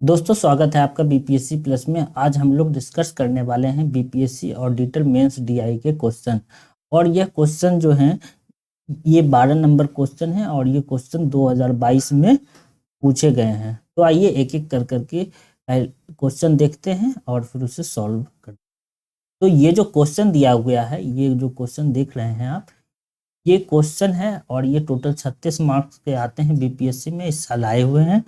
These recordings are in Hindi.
दोस्तों स्वागत है आपका बीपीएससी प्लस में। आज हम लोग डिस्कस करने वाले हैं बीपीएससी ऑडिटर मेंस डीआई के क्वेश्चन। और यह क्वेश्चन जो हैं ये 12 नंबर क्वेश्चन है और ये क्वेश्चन 2022 में पूछे गए हैं। तो आइए एक एक कर करके क्वेश्चन देखते हैं और फिर उसे सॉल्व करते हैं। तो ये जो क्वेश्चन दिया हुआ है, ये जो क्वेश्चन देख रहे हैं आप, ये क्वेश्चन है और ये टोटल 36 मार्क्स के आते हैं बीपीएससी में, इस साल आए हुए हैं।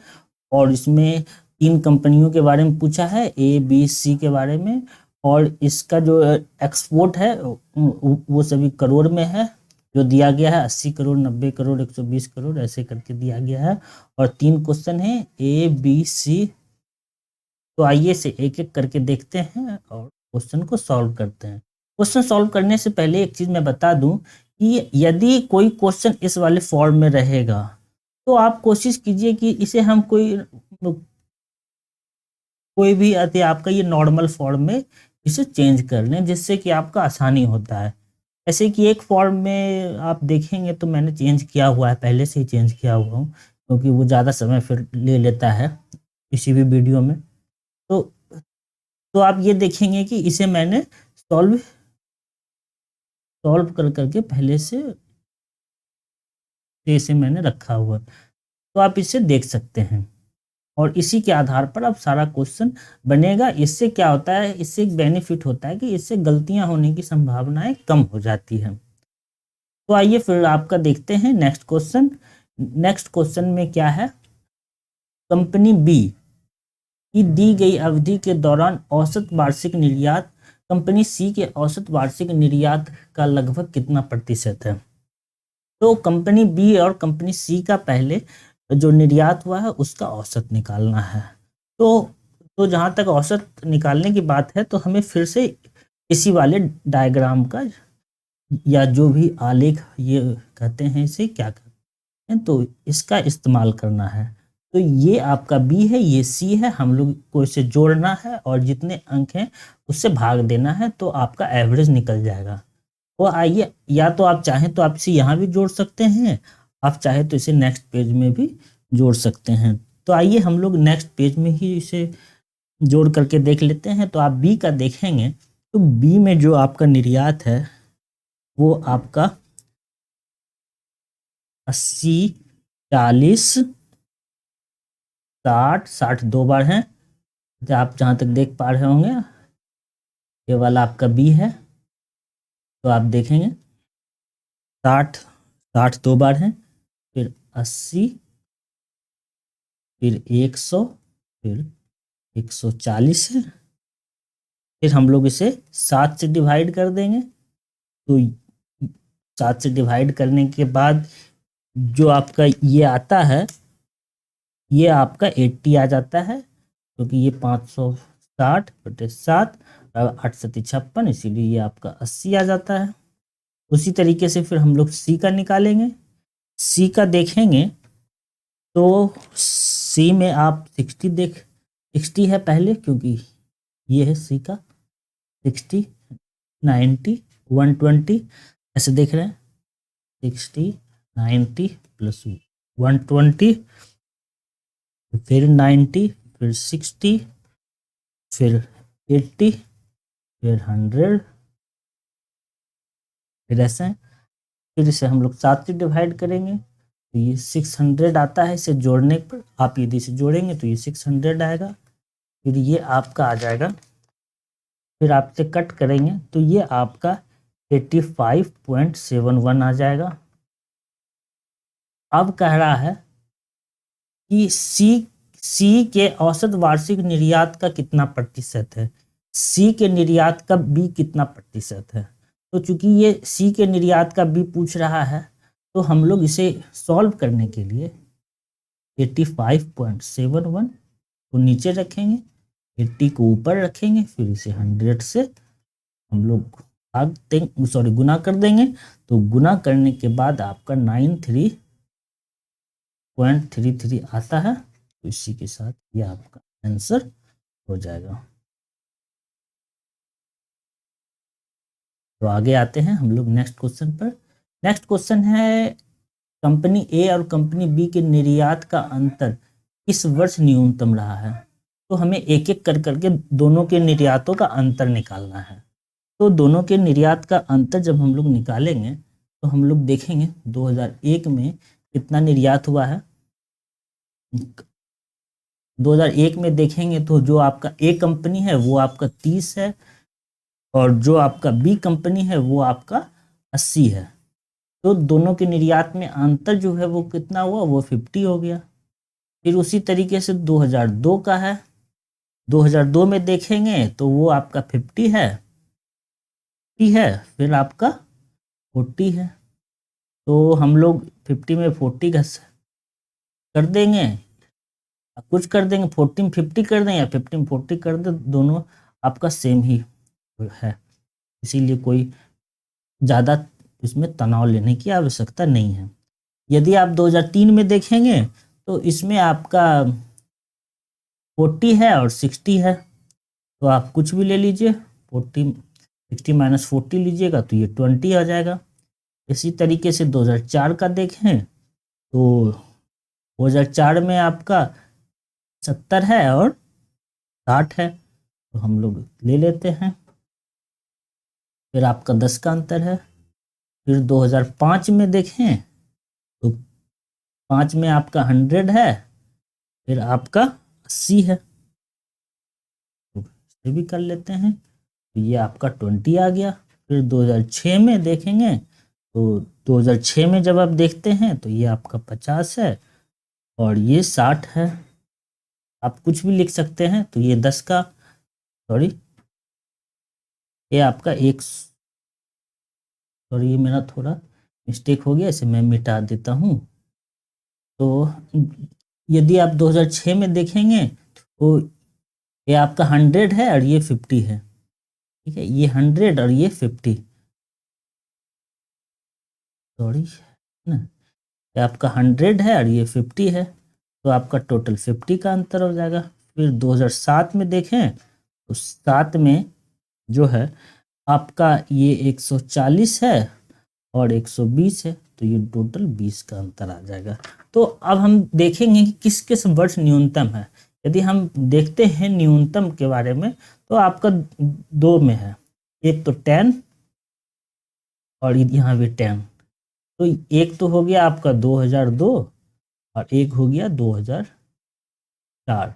और इसमें 3 कंपनियों के बारे में पूछा है, ए बी सी के बारे में। और इसका जो एक्सपोर्ट है वो सभी करोड़ में है, जो दिया गया है 80 करोड़, 90 करोड़, 120 करोड़ ऐसे करके दिया गया है। और 3 क्वेश्चन है ए बी सी। तो आइए से एक एक करके देखते हैं और क्वेश्चन को सॉल्व करते हैं। क्वेश्चन सॉल्व करने से पहले एक चीज मैं बता दूं कि यदि कोई क्वेश्चन इस वाले फॉर्म में रहेगा तो आप कोशिश कीजिए कि इसे हम कोई भी अति आपका ये नॉर्मल फॉर्म में इसे चेंज कर लें, जिससे कि आपका आसानी होता है। ऐसे कि एक फॉर्म में आप देखेंगे तो मैंने चेंज किया हुआ है, पहले से ही चेंज किया हुआ हूँ, क्योंकि वो ज़्यादा समय फिर ले लेता है किसी भी वीडियो में। तो तो आप ये देखेंगे कि इसे मैंने सॉल्व सॉल्व कर करके पहले से इसे मैंने रखा हुआ है, तो आप इसे देख सकते हैं। और इसी के आधार पर अब सारा क्वेश्चन बनेगा। इससे क्या होता है, इससे एक बेनिफिट होता है कि इससे गलतियां होने की संभावनाएं कम हो जाती है। तो आइए फिर आपका देखते हैं नेक्स्ट क्वेश्चन। नेक्स्ट क्वेश्चन में क्या है, कंपनी बी की दी गई अवधि के दौरान औसत वार्षिक निर्यात कंपनी सी के औसत वार्षिक निर्यात का लगभग कितना प्रतिशत है। तो कंपनी बी और कंपनी सी का पहले जो निर्यात हुआ है उसका औसत निकालना है। तो जहाँ तक औसत निकालने की बात है तो हमें फिर से इसी वाले डायग्राम का या जो भी आलेख ये कहते हैं, इसे क्या कहते हैं, तो इसका इस्तेमाल करना है। तो ये आपका बी है, ये सी है, हम लोग को इसे जोड़ना है और जितने अंक हैं उससे भाग देना है, तो आपका एवरेज निकल जाएगा। तो आइए, या तो आप चाहें तो आप इसे यहाँ भी जोड़ सकते हैं, आप चाहे तो इसे नेक्स्ट पेज में भी जोड़ सकते हैं। तो आइए हम लोग नेक्स्ट पेज में ही इसे जोड़ करके देख लेते हैं। तो आप बी का देखेंगे तो बी में जो आपका निर्यात है वो आपका 80, 40, 60, 60 दो बार है। तो आप जहाँ तक देख पा रहे होंगे ये वाला आपका बी है। तो आप देखेंगे 60, 60 दो बार है, फिर 80, फिर 100, फिर 140 है। फिर हम लोग इसे 7 से डिवाइड कर देंगे। तो 7 से डिवाइड करने के बाद जो आपका ये आता है, ये आपका 80 आ जाता है, क्योंकि ये 560/7, 8 सती 56, इसीलिए ये आपका 80 आ जाता है। उसी तरीके से फिर हम लोग सी का निकालेंगे। सी का देखेंगे तो सी में आप 60 है पहले, क्योंकि ये है सी का 60, 90, 120 ऐसे देख रहे हैं। 60, 90 प्लस 120, फिर 90, फिर 60, फिर 80, फिर 100, फिर ऐसे हैं। फिर इसे हम लोग 7 से डिवाइड करेंगे तो ये 600 आता है। इसे जोड़ने पर आप यदि इसे जोड़ेंगे तो ये 600 आएगा, फिर ये आपका आ जाएगा। फिर आपसे कट करेंगे तो ये आपका 85.71 आ जाएगा। अब कह रहा है कि सी के औसत वार्षिक निर्यात का कितना प्रतिशत है, सी के निर्यात का बी कितना प्रतिशत है। तो चूंकि ये सी के निर्यात का बी पूछ रहा है तो हम लोग इसे सॉल्व करने के लिए 85.71 को नीचे रखेंगे, 80 को ऊपर रखेंगे, फिर इसे 100 से हम लोग गुना कर देंगे। तो गुना करने के बाद आपका 93.33 आता है। तो इसी के साथ ये आपका आंसर हो जाएगा। तो आगे आते हैं हम लोग नेक्स्ट क्वेश्चन पर। नेक्स्ट क्वेश्चन है, कंपनी ए और कंपनी बी के निर्यात का अंतर किस वर्ष न्यूनतम रहा है। तो हमें एक एक कर करके दोनों के निर्यातों का अंतर निकालना है। तो दोनों के निर्यात का अंतर जब हम लोग निकालेंगे तो हम लोग देखेंगे 2001 में कितना निर्यात हुआ है। 2001 में देखेंगे तो जो आपका ए कंपनी है वो आपका 30 है और जो आपका बी कंपनी है वो आपका 80 है। तो दोनों के निर्यात में अंतर जो है वो कितना हुआ, वो 50 हो गया। फिर उसी तरीके से 2002 का है, 2002 में देखेंगे तो वो आपका 50 है, फिर आपका 40 है। तो हम लोग 50 में 40 का कर देंगे, कुछ कर देंगे, 40 में 50 कर दें या 50 में 40 कर दें, दोनों आपका सेम ही है, इसीलिए कोई ज़्यादा इसमें तनाव लेने की आवश्यकता नहीं है। यदि आप 2003 में देखेंगे तो इसमें आपका 40 है और 60 है, तो आप कुछ भी ले लीजिए, 60 माइनस 40 लीजिएगा तो ये 20 आ जाएगा। इसी तरीके से 2004 का देखें तो 2004 में आपका 70 है और 60 है, तो हम लोग ले लेते हैं। फिर आपका 10 का अंतर है। फिर 2005 में देखें तो 5 में आपका 100 है, फिर आपका 80 है, तो इसे भी कर लेते हैं, तो ये आपका 20 आ गया। फिर 2006 में देखेंगे तो 2006 में जब आप देखते हैं तो ये आपका 50 है और ये 60 है। आप कुछ भी लिख सकते हैं, तो ये 10 का, सॉरी ये आपका सॉरी ये मेरा थोड़ा मिस्टेक हो गया, इसे मैं मिटा देता हूँ। तो यदि आप 2006 में देखेंगे तो ये आपका 100 है और ये 50 है, ठीक है, ये 100 और ये 50, सॉरी ना, ये आपका 100 है और ये 50 है, तो आपका टोटल 50 का अंतर हो जाएगा। फिर 2007 में देखें तो 7 में जो है आपका ये 140 है और 120 है, तो ये टोटल 20 का अंतर आ जाएगा। तो अब हम देखेंगे कि किस किस वर्ष न्यूनतम है। यदि हम देखते हैं न्यूनतम के बारे में तो आपका दो में है, एक तो 10 और यहाँ भी 10, तो एक तो हो गया आपका 2002 और एक हो गया 2004,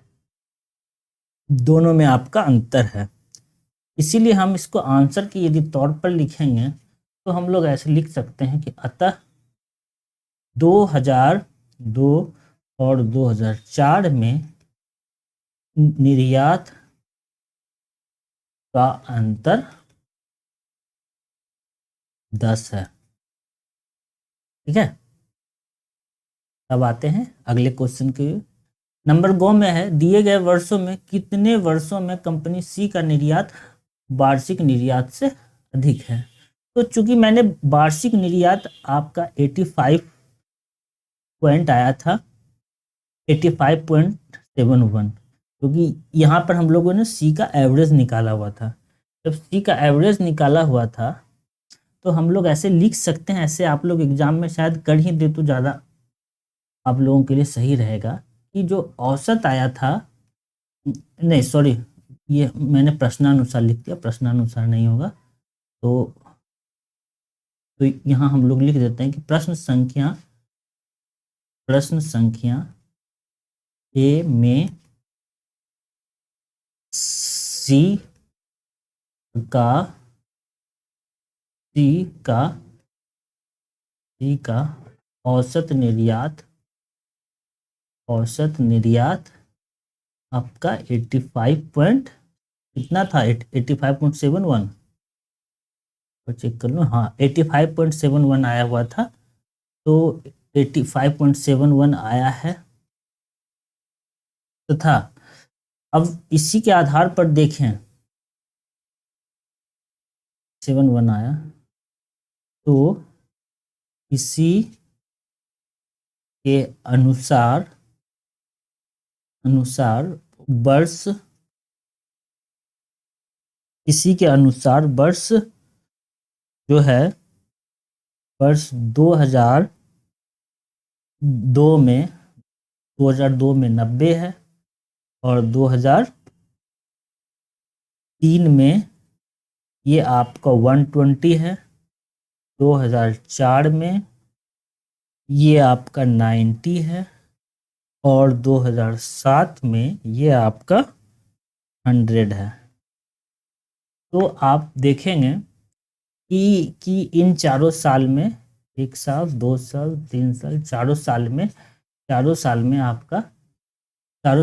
दोनों में आपका अंतर है। इसीलिए हम इसको आंसर की यदि तौर पर लिखेंगे तो हम लोग ऐसे लिख सकते हैं कि अतः 2002 और 2004 में निर्यात का अंतर 10 है, ठीक है। अब आते हैं अगले क्वेश्चन के। नंबर गो में है, दिए गए वर्षों में कितने वर्षों में कंपनी सी का निर्यात वार्षिक निर्यात से अधिक है। तो चूंकि मैंने वार्षिक निर्यात आपका 85 पॉइंट आया था, 85.71, क्योंकि यहाँ पर हम लोगों ने सी का एवरेज निकाला हुआ था। जब सी का एवरेज निकाला हुआ था तो हम लोग ऐसे लिख सकते हैं, ऐसे आप लोग एग्जाम में शायद कर ही दे तो ज़्यादा आप लोगों के लिए सही रहेगा, कि जो औसत आया था, नहीं सॉरी ये मैंने प्रश्नानुसार लिख दिया, प्रश्नानुसार नहीं होगा, तो यहाँ हम लोग लिख देते हैं कि प्रश्न संख्या ए में सी का औसत निर्यात आपका 85 पॉइंट कितना था, 85.71, तो चेक कर लो, हाँ 85.71 आया हुआ था, तो 85.71 आया है तथा अब इसी के आधार पर देखें 71 आया, तो इसी के अनुसार वर्ष जो है वर्ष 2002 में 90 है और 2003 में ये आपका 120 है, 2004 में ये आपका 90 है, और 2007 में ये आपका 100 है। तो आप देखेंगे कि इन चारों साल में, 1 साल, 2 साल, 3 साल, चारों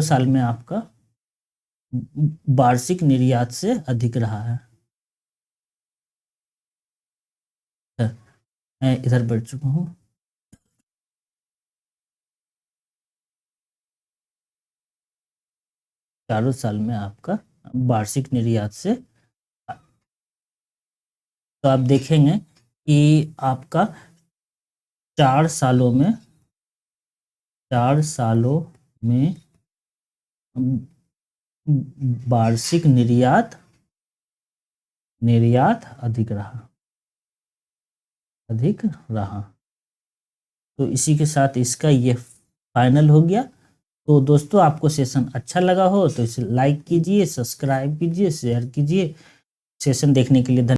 साल में आपका वार्षिक निर्यात से अधिक रहा है। मैं इधर बढ़ चुका हूँ। चारों साल में आपका वार्षिक निर्यात से, तो आप देखेंगे कि आपका 4 सालों में वार्षिक निर्यात अधिक रहा। तो इसी के साथ इसका ये फाइनल हो गया। तो दोस्तों, आपको सेशन अच्छा लगा हो तो इसे लाइक कीजिए, सब्सक्राइब कीजिए, शेयर कीजिए। सेशन देखने के लिए धन्यवाद।